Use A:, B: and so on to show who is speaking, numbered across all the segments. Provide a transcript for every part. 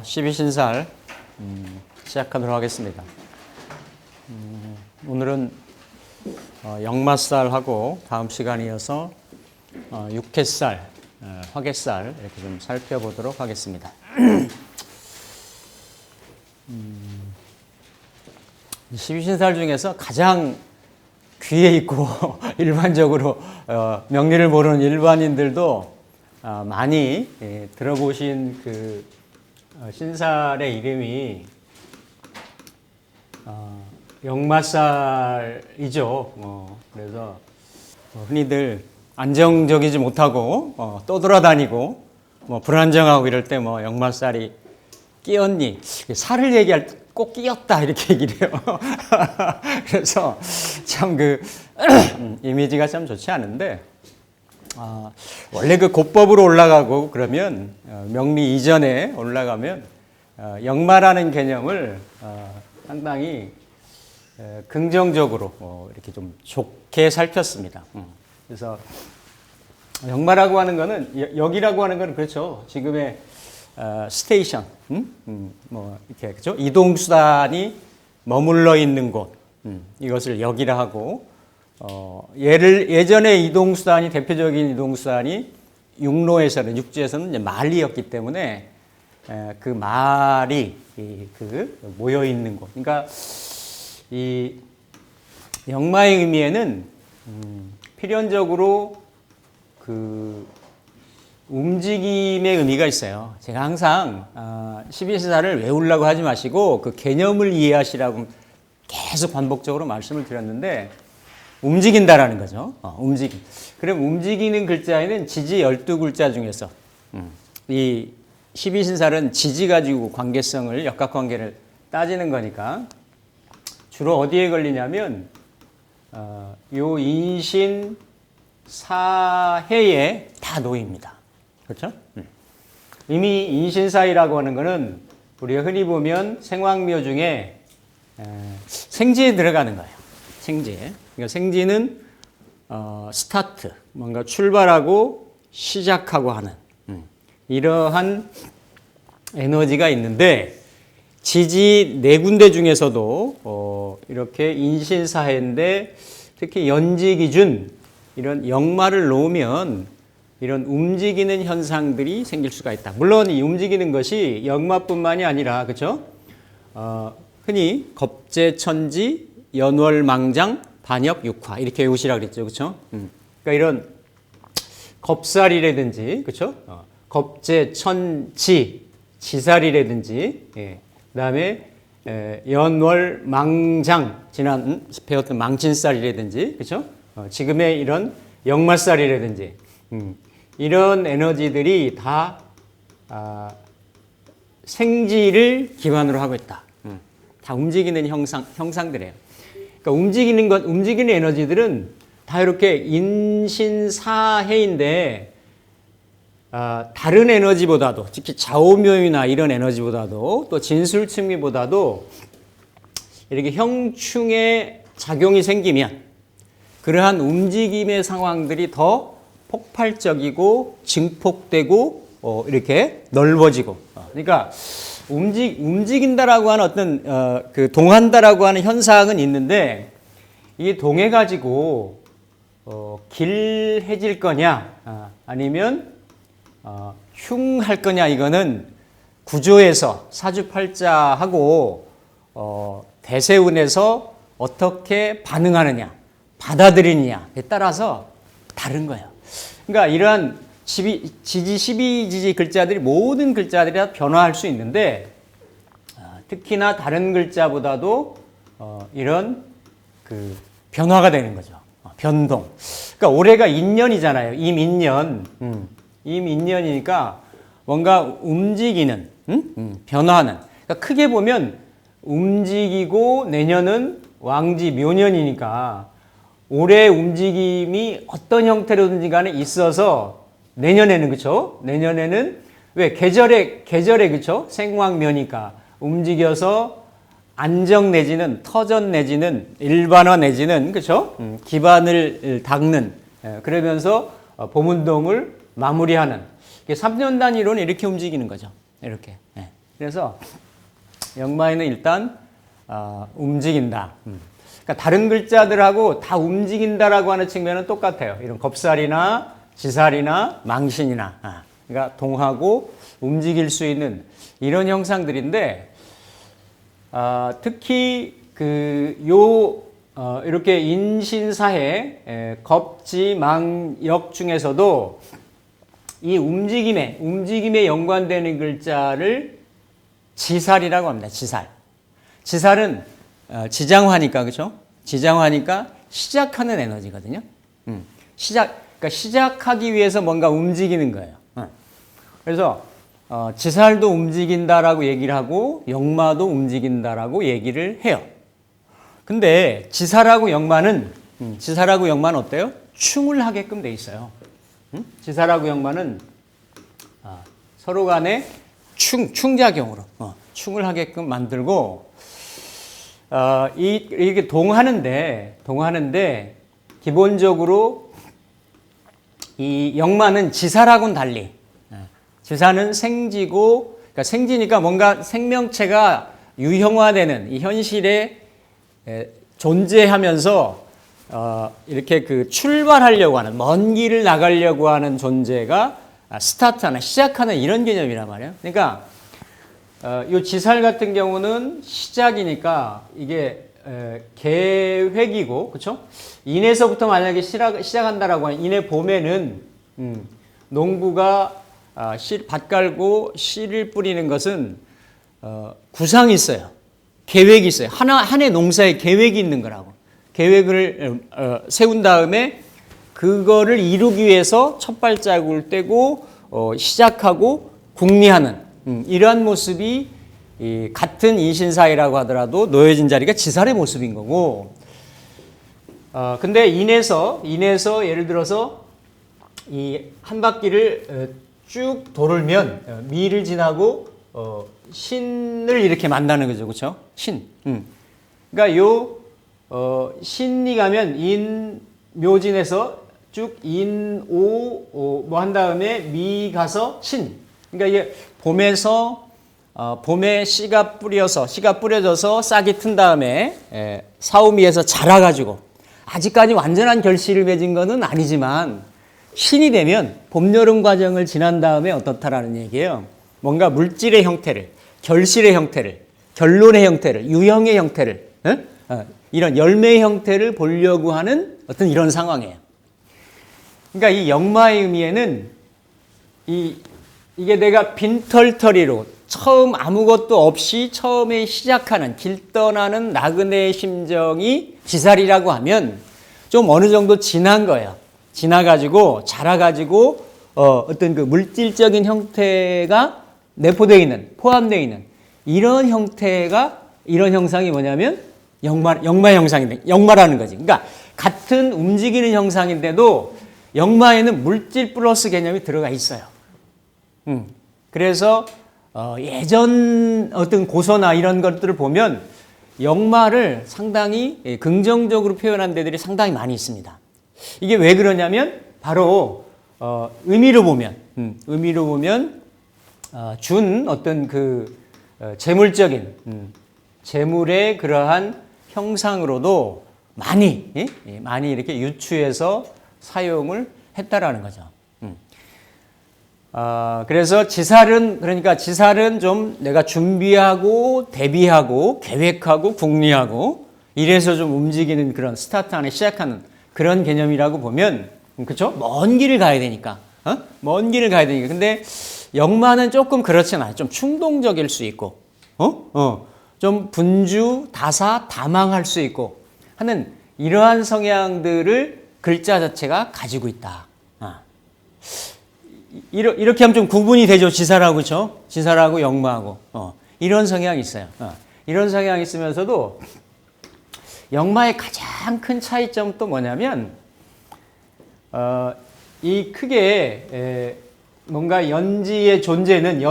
A: 십이신살 시작하도록 하겠습니다. 오늘은 역마살하고 다음 시간이어서 육회살, 화개살 이렇게 좀 살펴보도록 하겠습니다. 십이신살 중에서 가장 귀에 있고 일반적으로 명리를 모르는 일반인들도 많이 들어보신 그 신살의 이름이 역마살이죠. 그래서 흔히들 안정적이지 못하고 떠돌아다니고 불안정하고 이럴 때 역마살이 끼었니? 살을 얘기할 때 꼭 끼었다 이렇게 얘기를 해요. 그래서 참 그 이미지가 참 좋지 않은데 원래 그 고법으로 올라가고 그러면 명리 이전에 올라가면 역마라는 개념을 상당히 긍정적으로 이렇게 좀 좋게 살폈습니다. 그래서 역마라고 하는 거는 역이라고 하는 거는 그렇죠. 지금의 스테이션, 이렇게 그죠? 이동수단이 머물러 있는 곳, 이것을 역이라 하고. 예전에 이동수단이 대표적인 이동수단이 육지에서는 이제 말이었기 때문에 그 말이 모여 있는 곳. 그러니까 이 역마의 의미에는 필연적으로 그 움직임의 의미가 있어요. 제가 항상 십이신살을 외우려고 하지 마시고 그 개념을 이해하시라고 계속 반복적으로 말씀을 드렸는데. 움직인다라는 거죠. 움직임. 그럼 움직이는 글자에는 지지 12글자 중에서 이 십이신살은 지지 가지고 관계성을, 역학관계를 따지는 거니까 주로 어디에 걸리냐면 요 인신 사해에 다 놓입니다. 그렇죠? 이미 인신사이라고 하는 거는 우리가 흔히 보면 생황묘 중에 생지에 들어가는 거예요. 생지에. 그러니까 생지는 스타트, 뭔가 출발하고 시작하고 하는 이러한 에너지가 있는데 지지 네 군데 중에서도 이렇게 인신사해인데 특히 연지기준 이런 역마를 놓으면 이런 움직이는 현상들이 생길 수가 있다. 물론 이 움직이는 것이 역마뿐만이 아니라 그렇죠? 흔히 겁재천지, 연월망장, 반역, 육화 이렇게 외우시라고 그랬죠. 그렇죠? 그러니까 이런 겁살이라든지 그렇죠? 겁재천지, 지살이라든지 그다음에 연월망장 지난 배웠던 망친살이라든지 그렇죠? 지금의 이런 역마살이라든지 이런 에너지들이 다 생지를 기반으로 하고 있다. 다 움직이는 형상들이에요. 그러니까 움직이는 에너지들은 다 이렇게 인신사해인데, 다른 에너지보다도, 특히 좌우묘유나 이런 에너지보다도, 또 진술층미보다도 이렇게 형충의 작용이 생기면, 그러한 움직임의 상황들이 더 폭발적이고, 증폭되고, 이렇게 넓어지고. 그러니까, 움직인다라고 하는 어떤 그 동한다라고 하는 현상은 있는데 이게 동해가지고 길해질 거냐 아니면 흉할 거냐 이거는 구조에서 사주팔자하고 대세운에서 어떻게 반응하느냐 받아들이느냐에 따라서 다른 거예요. 그러니까 이러한 지지 12지지 글자들이 모든 글자들이 다 변화할 수 있는데 특히나 다른 글자보다도 이런 그 변화가 되는 거죠. 변동. 그러니까 올해가 인년이잖아요. 임인년. 임인년이니까 뭔가 움직이는, 변화하는. 그러니까 크게 보면 움직이고 내년은 왕지 묘년이니까 올해 움직임이 어떤 형태로든지 간에 있어서 내년에는 그쵸? 내년에는 왜 계절에 그쵸? 생왕묘니까 움직여서 안정 내지는 터전 내지는 일반화 내지는 그렇죠? 기반을 닦는 그러면서 봄운동을 마무리하는 3년 단위로는 이렇게 움직이는 거죠. 이렇게. 그래서 역마에는 일단 움직인다. 그러니까 다른 글자들하고 다 움직인다라고 하는 측면은 똑같아요. 이런 겁살이나 지살이나 망신이나 그러니까 동하고 움직일 수 있는 이런 형상들인데 특히 이렇게 인신사해 겁지망역 중에서도 이 움직임에 연관되는 글자를 지살이라고 합니다. 지살은 지장화니까 그렇죠? 지장화니까 시작하는 에너지거든요. 그러니까 시작하기 위해서 뭔가 움직이는 거예요. 그래서 지살도 움직인다라고 얘기를 하고 역마도 움직인다라고 얘기를 해요. 근데 지살하고 역마는 어때요? 충을 하게끔 돼 있어요. 지살하고 역마는 서로 간에 충작용으로 충을 하게끔 만들고 이렇게 동하는데 기본적으로 이 역마는 지살하고는 달리 지살은 생지고 그러니까 생지니까 뭔가 생명체가 유형화되는 이 현실에 존재하면서 이렇게 출발하려고 하는 먼 길을 나가려고 하는 존재가 스타트하는 시작하는 이런 개념이란 말이에요. 그러니까 이 지살 같은 경우는 시작이니까 이게 계획이고 그렇죠? 인에서부터 만약에 시작한다라고 하면 인의 봄에는 농부가 밭 갈고 씨를 뿌리는 것은 구상이 있어요. 계획이 있어요. 한 해 농사에 계획이 있는 거라고. 계획을 세운 다음에 그거를 이루기 위해서 첫 발자국을 떼고 시작하고 궁리하는 이러한 모습이 같은 인신사이라고 하더라도 놓여진 자리가 지살의 모습인 거고 근데 인에서 예를 들어서 이 한 바퀴를 쭉 돌면 미를 지나고 신을 이렇게 만나는 거죠. 그렇죠? 신. 그러니까 신이 가면 인 묘진에서 쭉 인, 오, 뭐 한 다음에 미 가서 신. 그러니까 이게 봄에 씨가 뿌려져서 싹이 튼 다음에 사우미에서 자라가지고 아직까지 완전한 결실을 맺은 것은 아니지만 신이 되면 봄, 여름 과정을 지난 다음에 어떻다라는 얘기예요. 뭔가 물질의 형태를, 결실의 형태를, 결론의 형태를, 유형의 형태를, 이런 열매의 형태를 보려고 하는 어떤 이런 상황이에요. 그러니까 이 역마의 의미에는 이게 내가 빈털터리로 처음 아무것도 없이 처음에 시작하는 길 떠나는 나그네의 심정이 지살이라고 하면 좀 어느 정도 지난 거예요. 지나가지고 자라가지고 어떤 그 물질적인 형태가 내포되어 있는 포함되어 있는 이런 형상이 뭐냐면 역마 형상인데 역마라는 거지. 그러니까 같은 움직이는 형상인데도 역마에는 물질 플러스 개념이 들어가 있어요. 그래서 예전 어떤 고서나 이런 것들을 보면 역마를 상당히 긍정적으로 표현한 데들이 상당히 많이 있습니다. 이게 왜 그러냐면 바로 의미로 보면 준 어떤 그 재물적인 재물의 그러한 형상으로도 많이 이렇게 유추해서 사용을 했다라는 거죠. 그래서 지살은 좀 내가 준비하고 대비하고 계획하고 궁리하고 이래서 좀 움직이는 그런 스타트 안에 시작하는 그런 개념이라고 보면 그렇죠? 먼 길을 가야 되니까. 먼 길을 가야 되니까. 근데 역마는 조금 그렇진 않아요. 좀 충동적일 수 있고. 좀 분주, 다사, 다망할 수 있고 하는 이러한 성향들을 글자 자체가 가지고 있다. 이렇게 하면 좀 구분이 되죠. 지살하고, 그렇죠? 지살하고 역마하고. 이런 성향이 있어요. 이런 성향이 있으면서도 역마의 가장 큰 차이점은 또 뭐냐면 이 크게 뭔가 연주의 존재성은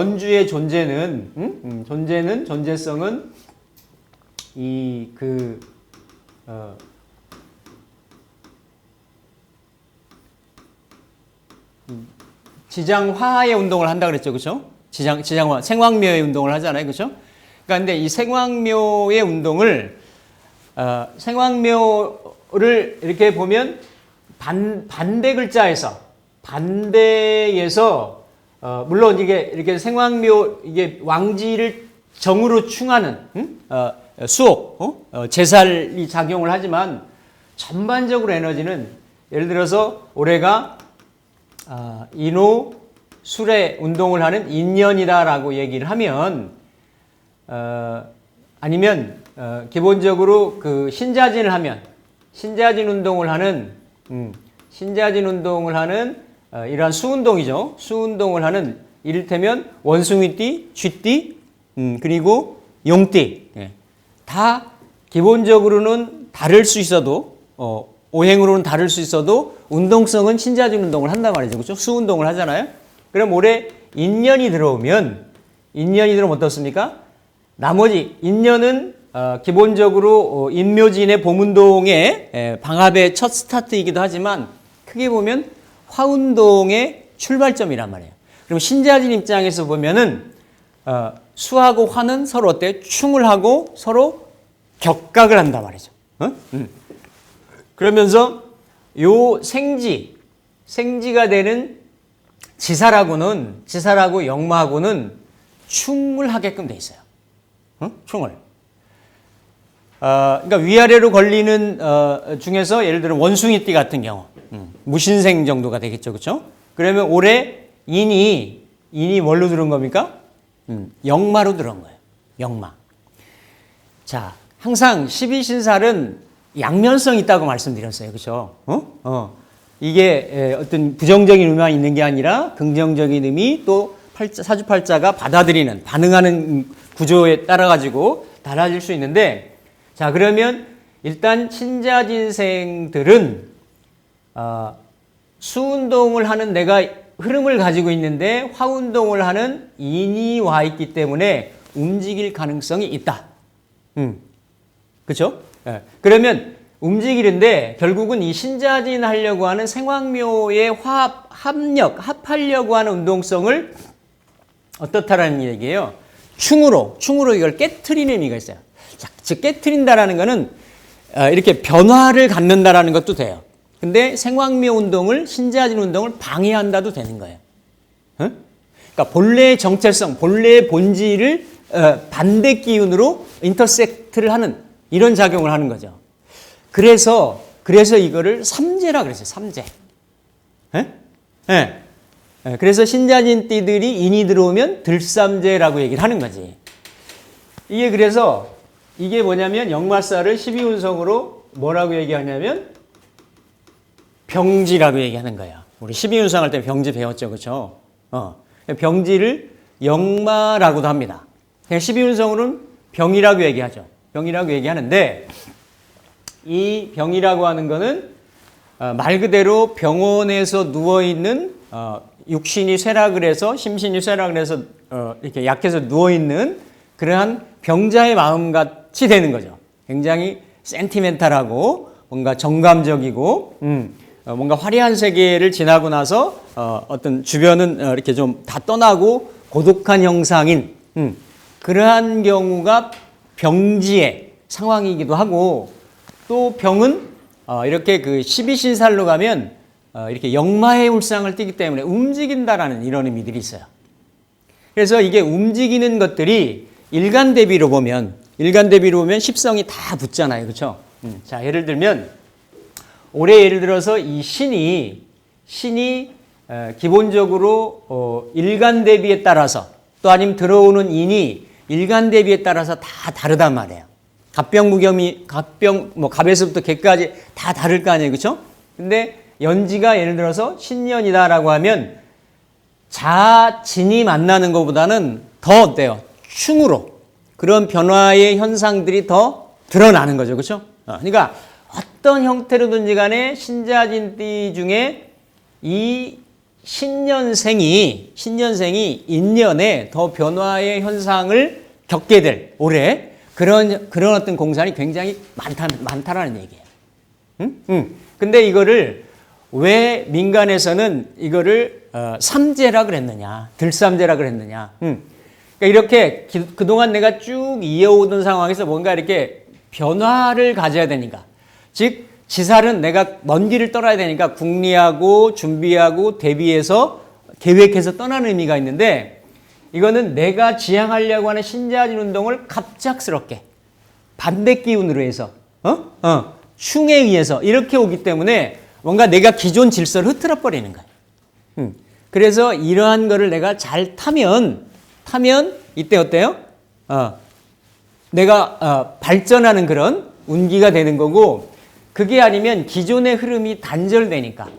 A: 지장화의 운동을 한다 그랬죠, 그렇죠? 지장화, 생황묘의 운동을 하잖아요, 그렇죠? 그러니까 근데 이 생황묘의 운동을 생황묘를 이렇게 보면 반대 글자에서 반대에서 물론 이게 이렇게 생황묘 이게 왕지를 정으로 충하는 수옥, 제살이 작용을 하지만 전반적으로 에너지는 예를 들어서 올해가 인호 수레 운동을 하는 인년이다라고 얘기를 하면 아니면 기본적으로 그 신자진을 하면 신자진 운동을 하는 이러한 수운동이죠. 수운동을 하는 이를테면 원숭이띠, 쥐띠, 그리고 용띠 다 기본적으로는 다를 수 있어도 오행으로는 다를 수 있어도 운동성은 신자진 운동을 한단 말이죠. 그렇죠? 수운동을 하잖아요. 그럼 올해 인년이 들어오면 어떻습니까? 나머지 인년은 기본적으로 인묘진의 봄운동의 방합의 첫 스타트이기도 하지만 크게 보면 화운동의 출발점이란 말이에요. 그럼 신자진 입장에서 보면은 수하고 화는 서로 어때요? 충을 하고 서로 격각을 한단 말이죠. 그러면서 요 생지가 되는 지사라고 역마하고는 충을 하게끔 돼 있어요. 충을. 그러니까 위아래로 걸리는 중에서 예를 들어 원숭이띠 같은 경우 무신생 정도가 되겠죠, 그렇죠? 그러면 올해 인이 뭘로 들은 겁니까? 역마로 들은 거예요. 역마. 자, 항상 12신살은 양면성이 있다고 말씀드렸어요, 그렇죠? 이게 어떤 부정적인 의미만 있는 게 아니라 긍정적인 의미 또 사주팔자가 반응하는 구조에 따라 가지고 달라질 수 있는데, 자 그러면 일단 신자진생들은 수운동을 하는 내가 흐름을 가지고 있는데 화운동을 하는 인이 와 있기 때문에 움직일 가능성이 있다. 그렇죠? 그러면 움직이는데 결국은 이 신자진 하려고 하는 생황묘의 합하려고 하는 운동성을 어떻다라는 얘기예요. 충으로 이걸 깨트리는 의미가 있어요. 자, 즉 깨트린다라는 거는 이렇게 변화를 갖는다라는 것도 돼요. 근데 생황묘 운동을 신자진 운동을 방해한다도 되는 거예요. 그러니까 본래의 정체성, 본래의 본질을 반대 기운으로 인터섹트를 하는 이런 작용을 하는 거죠. 그래서 이거를 삼재라 그랬어요. 삼재. 그래서 신자진 띠들이 인이 들어오면 들삼재라고 얘기를 하는 거지. 이게 뭐냐면 역마살을 12운성으로 뭐라고 얘기하냐면 병지라고 얘기하는 거예요. 우리 12운성 할 때 병지 배웠죠. 그렇죠? 병지를 역마라고도 합니다. 그냥 12운성으로는 병이라고 얘기하죠. 병이라고 얘기하는데 이 병이라고 하는 거는 말 그대로 병원에서 누워있는 육신이 쇠락을 해서 심신이 쇠락을 해서 이렇게 약해서 누워있는 그러한 병자의 마음같이 되는 거죠. 굉장히 센티멘탈하고 뭔가 정감적이고 뭔가 화려한 세계를 지나고 나서 어떤 주변은 이렇게 좀 다 떠나고 고독한 형상인 그러한 경우가 병지의 상황이기도 하고 또 병은 이렇게 그 12신살로 가면 이렇게 역마의 울상을 띠기 때문에 움직인다라는 이런 의미들이 있어요. 그래서 이게 움직이는 것들이 일간대비로 보면 십성이 다 붙잖아요. 그렇죠? 자, 예를 들면 올해 예를 들어서 이 신이 기본적으로 일간대비에 따라서 또 아니면 들어오는 인이 일간대비에 따라서 다 다르단 말이에요. 갑에서부터 개까지 다 다를 거 아니에요. 그렇죠? 근데 연지가 예를 들어서 신년이다라고 하면 자진이 만나는 것보다는 더 어때요? 충으로 그런 변화의 현상들이 더 드러나는 거죠. 그렇죠? 그러니까 어떤 형태로든지 간에 신자진띠 중에 이 신년생이 인년에 더 변화의 현상을 겪게 될 올해 그런 어떤 공산이 굉장히 많다라는 얘기예요. 근데 이거를 왜 민간에서는 이거를 삼재라 그랬느냐, 들삼재라 그랬느냐. 그러니까 이렇게 그동안 내가 쭉 이어오던 상황에서 뭔가 이렇게 변화를 가져야 되니까, 즉 지살은 내가 먼 길을 떠나야 되니까 궁리하고 준비하고 대비해서 계획해서 떠나는 의미가 있는데, 이거는 내가 지향하려고 하는 신자진 운동을 갑작스럽게 반대 기운으로 해서 충에 의해서 이렇게 오기 때문에 뭔가 내가 기존 질서를 흐트러 버리는 거예요. 그래서 이러한 거를 내가 잘 타면 이때 어때요? 내가 발전하는 그런 운기가 되는 거고, 그게 아니면 기존의 흐름이 단절되니까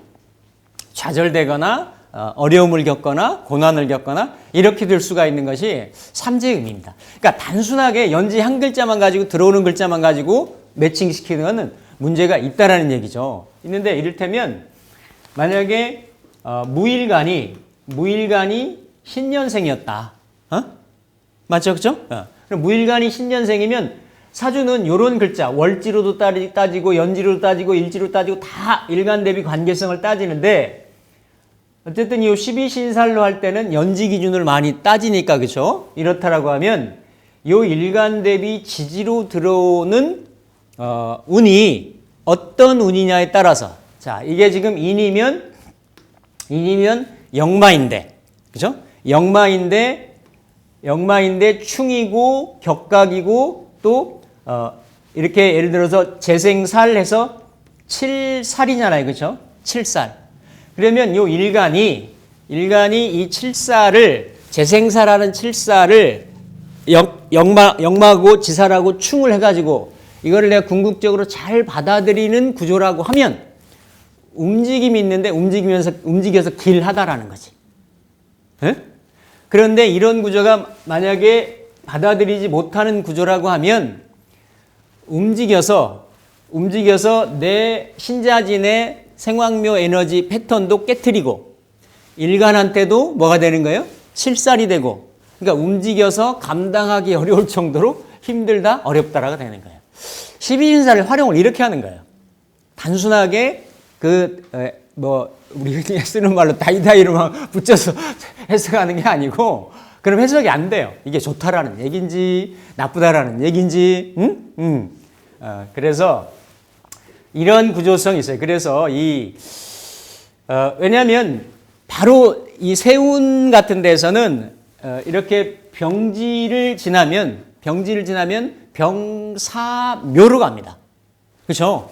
A: 좌절되거나 어려움을 겪거나 고난을 겪거나 이렇게 될 수가 있는 것이 삼재의 의미입니다. 그러니까 단순하게 연지 한 글자만 가지고 들어오는 글자만 가지고 매칭시키는 것은 문제가 있다라는 얘기죠. 있는데 이를테면 만약에 무일간이 신년생이었다. 맞죠? 그죠? 그럼 무일간이 신년생이면 사주는 요런 글자, 월지로도 따지고 연지로도 따지고 일지로 따지고 다 일간 대비 관계성을 따지는데, 어쨌든 이 12신살로 할 때는 연지 기준을 많이 따지니까, 그죠? 이렇다라고 하면 요 일간 대비 지지로 들어오는 운이 어떤 운이냐에 따라서, 자, 이게 지금 인이면 역마인데, 그죠? 역마인데 충이고 격각이고 또 이렇게 예를 들어서 재생살 해서 7살이잖아요. 그죠? 7살. 그러면 요 일간이 이 7살을, 재생살하는 7살을 역마하고 지살하고 충을 해가지고 이거를 내가 궁극적으로 잘 받아들이는 구조라고 하면 움직임이 있는데 움직여서 길하다라는 거지. 에? 그런데 이런 구조가 만약에 받아들이지 못하는 구조라고 하면 움직여서 내 신자진의 생황묘 에너지 패턴도 깨트리고 일간한테도 뭐가 되는 거예요? 실살이 되고, 그러니까 움직여서 감당하기 어려울 정도로 힘들다, 어렵다라가 되는 거예요. 12신사를 활용을 이렇게 하는 거예요. 단순하게 우리 흔히 쓰는 말로 다이다이로만 붙여서 해석하는 게 아니고, 그럼 해석이 안 돼요. 이게 좋다라는 얘기인지 나쁘다라는 얘기인지. 그래서 이런 구조성이 있어요. 그래서 왜냐하면 바로 이 세운 같은 데서는 이렇게 병지를 지나면 병사묘로 갑니다. 그렇죠?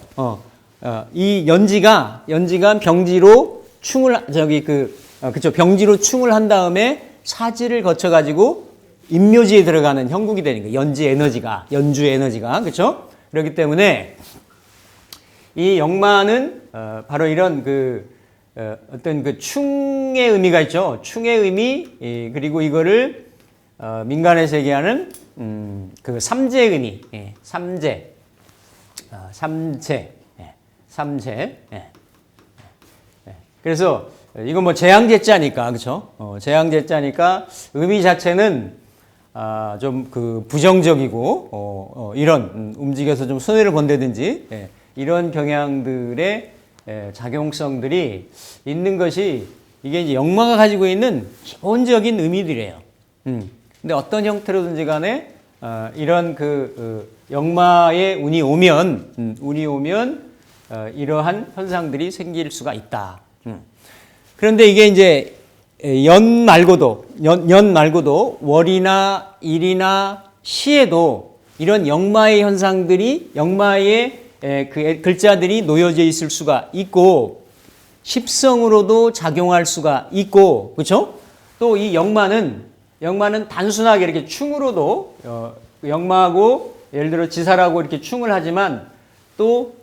A: 이 연지가 병지로 병지로 충을 한 다음에 사지를 거쳐 가지고 인묘지에 들어가는 형국이 되는 거예요. 연주 에너지가 그렇죠? 그렇기 때문에 이 역마는 바로 이런 어떤 그 충의 의미가 있죠. 충의 의미, 그리고 이거를 민간에서 얘기하는 그 삼재의 의미, 삼재. 그래서 이건 뭐 재앙제자니까, 그렇죠? 재앙제자니까 의미 자체는 좀 부정적이고 이런 움직여서 좀 손해를 본다든지 이런 경향들의 작용성들이 있는 것이, 이게 이제 역마가 가지고 있는 기본적인 의미들이에요. 근데 어떤 형태로든지 간에 이런 역마의 운이 오면 이러한 현상들이 생길 수가 있다. 그런데 이게 이제 연 말고도 월이나 일이나 시에도 이런 역마의 현상들이, 역마의 그 글자들이 놓여져 있을 수가 있고, 십성으로도 작용할 수가 있고, 그렇죠? 또 이 역마는 단순하게 이렇게 충으로도 역마하고 예를 들어 지살하고 이렇게 충을 하지만, 또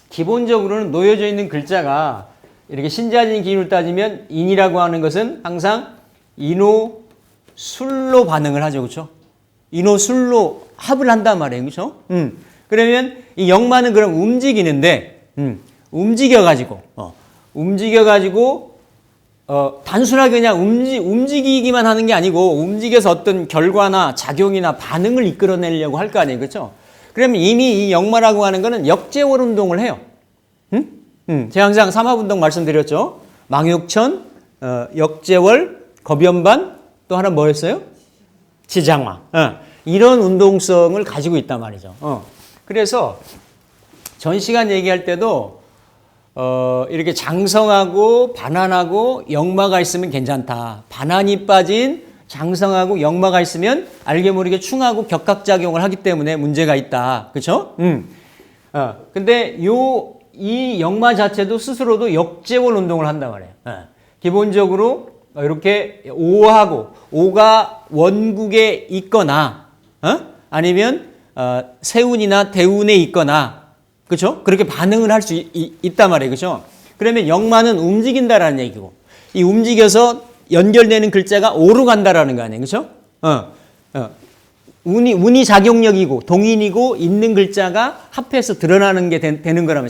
A: 기본적으로는 놓여져 있는 글자가 이렇게 신자진 기준을 따지면 인이라고 하는 것은 항상 인호술로 반응을 하죠. 그렇죠? 인호술로 합을 한단 말이에요. 그렇죠? 그러면 이 역마는 그럼 움직이는데 움직여가지고 단순하게 그냥 움직이기만 하는 게 아니고 움직여서 어떤 결과나 작용이나 반응을 이끌어내려고 할 거 아니에요. 그렇죠? 그러면 이미 이 역마라고 하는 거는 역제월 운동을 해요. 제가 항상 삼합운동 말씀드렸죠. 망육천, 역제월, 거변반, 또 하나 뭐였어요? 지장마. 이런 운동성을 가지고 있단 말이죠. 그래서 전 시간 얘기할 때도 이렇게 장성하고 반환하고 역마가 있으면 괜찮다. 반환이 빠진 장성하고 역마가 있으면 알게 모르게 충하고 격각작용을 하기 때문에 문제가 있다. 그렇죠? 근데 이 역마 자체도 스스로도 역제월 운동을 한단 말이에요. 기본적으로 이렇게 오가 원국에 있거나 아니면 세운이나 대운에 있거나 그렇죠? 그렇게 반응을 할 수 있단 말이에요. 그렇죠? 그러면 역마는 움직인다라는 얘기고 이 움직여서 연결되는 글자가 오로 간다라는 거 아니에요. 그렇죠? 운이 작용력이고 동인이고 있는 글자가 합해서 드러나는 게 되는 거라면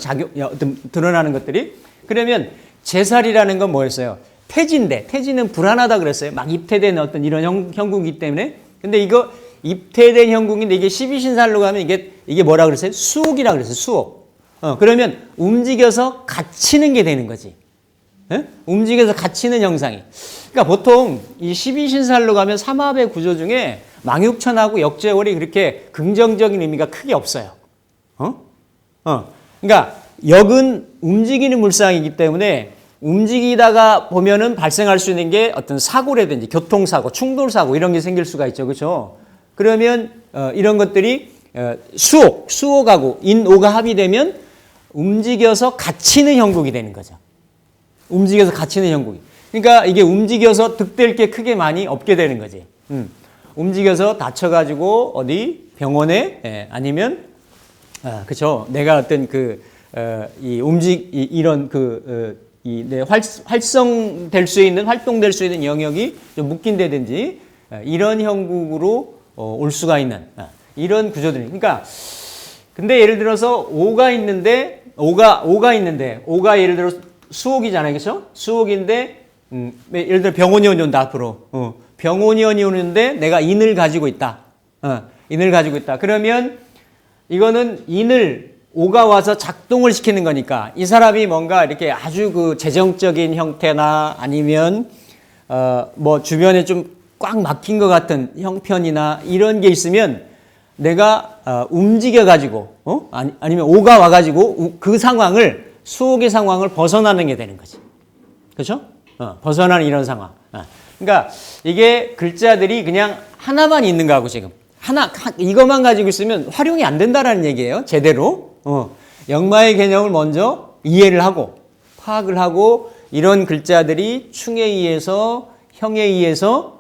A: 드러나는 것들이 그러면 제살이라는 건 뭐였어요? 태지인데 태지는 불안하다 그랬어요. 막 입퇴된 어떤 이런 형국이기 때문에 근데 이거 입퇴된 형국인데 이게 12신살로 가면 이게 뭐라 그랬어요? 수옥이라 그랬어요. 수옥. 그러면 움직여서 갇히는 게 되는 거지. 움직여서 갇히는 형상이. 그러니까 보통 이 12신살로 가면 삼합의 구조 중에 망육천하고 역제월이 그렇게 긍정적인 의미가 크게 없어요. 그러니까 역은 움직이는 물상이기 때문에 움직이다가 보면은 발생할 수 있는 게 어떤 사고라든지 교통사고, 충돌사고 이런 게 생길 수가 있죠. 그렇죠? 그러면 이런 것들이 수옥하고 인오가 합의되면 움직여서 갇히는 형국이 되는 거죠. 움직여서 갇히는 형국이. 그러니까 이게 움직여서 득될 게 크게 많이 없게 되는 거지. 움직여서 다쳐가지고 어디 병원에 아니면 그죠? 내가 어떤 이런 활성될 수 있는 활동될 수 있는 영역이 좀 묶인다든지 이런 형국으로 올 수가 있는 이런 구조들이. 그러니까 근데 예를 들어서 오가 있는데 예를 들어 수옥이잖아요, 그렇죠? 수옥인데 예를 들어 병원이온이 온다 앞으로 병원이온이 오는데 내가 인을 가지고 있다. 인을 가지고 있다. 그러면 이거는 인을 오가 와서 작동을 시키는 거니까 이 사람이 뭔가 이렇게 아주 그 재정적인 형태나 아니면 뭐 주변에 좀 꽉 막힌 것 같은 형편이나 이런 게 있으면 내가 움직여 가지고 아니면 오가 와 가지고 그 상황을 수옥의 상황을 벗어나는 게 되는 거지. 그렇죠? 벗어나는 이런 상황. 그러니까 이게 글자들이 그냥 하나만 있는 거하고 지금 이것만 가지고 있으면 활용이 안 된다라는 얘기예요. 제대로. 역마의 개념을 먼저 이해를 하고 파악을 하고 이런 글자들이 충에 의해서 형에 의해서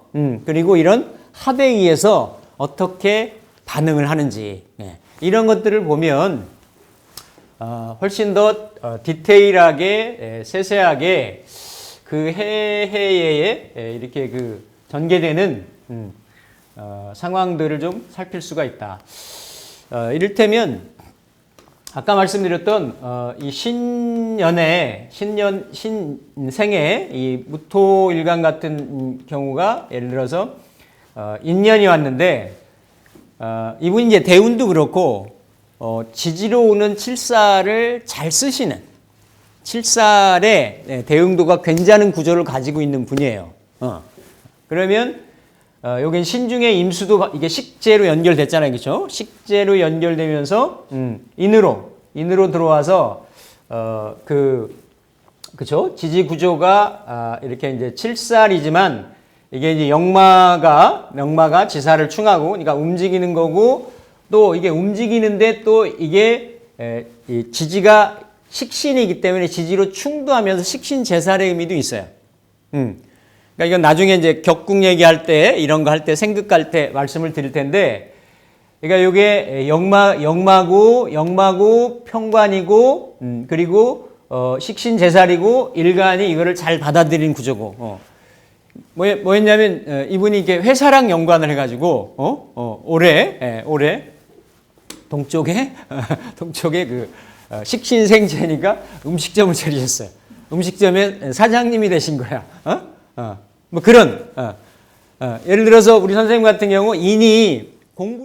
A: 그리고 이런 합에 의해서 어떻게 반응을 하는지 이런 것들을 보면 훨씬 더 디테일하게 세세하게 그 해에 이렇게 그 전개되는 상황들을 좀 살필 수가 있다. 이를테면 아까 말씀드렸던 이 신생의 이 무토일간 같은 경우가 예를 들어서 인년이 왔는데 이분이 이제 대운도 그렇고 지지로 오는 칠살을 잘 쓰시는 칠살의 대응도가 괜찮은 구조를 가지고 있는 분이에요. 그러면 여긴 신중의 임수도 이게 식재로 연결됐잖아요. 그렇죠? 식재로 연결되면서 인으로 들어와서 그렇죠? 지지 구조가 이렇게 이제 칠살이지만 이게 이제 역마가 지사를 충하고 그러니까 움직이는 거고 또 이게 움직이는데 또 이게 이 지지가 식신이기 때문에 지지로 충도하면서 식신 제살의 의미도 있어요. 그러니까 이건 나중에 이제 격국 얘기할 때 이런 거 할 때 생극할 때 말씀을 드릴 텐데, 그러니까 이게 역마고 평관이고 그리고 식신 제살이고 일간이 이거를 잘 받아들인 구조고. 뭐였냐면 이분이 이렇게 회사랑 연관을 해가지고 올해 동쪽에 그 식신생제니까 음식점을 차리셨어요. 음식점의 사장님이 되신 거야. 뭐 그런 예를 들어서 우리 선생님 같은 경우 인이 공부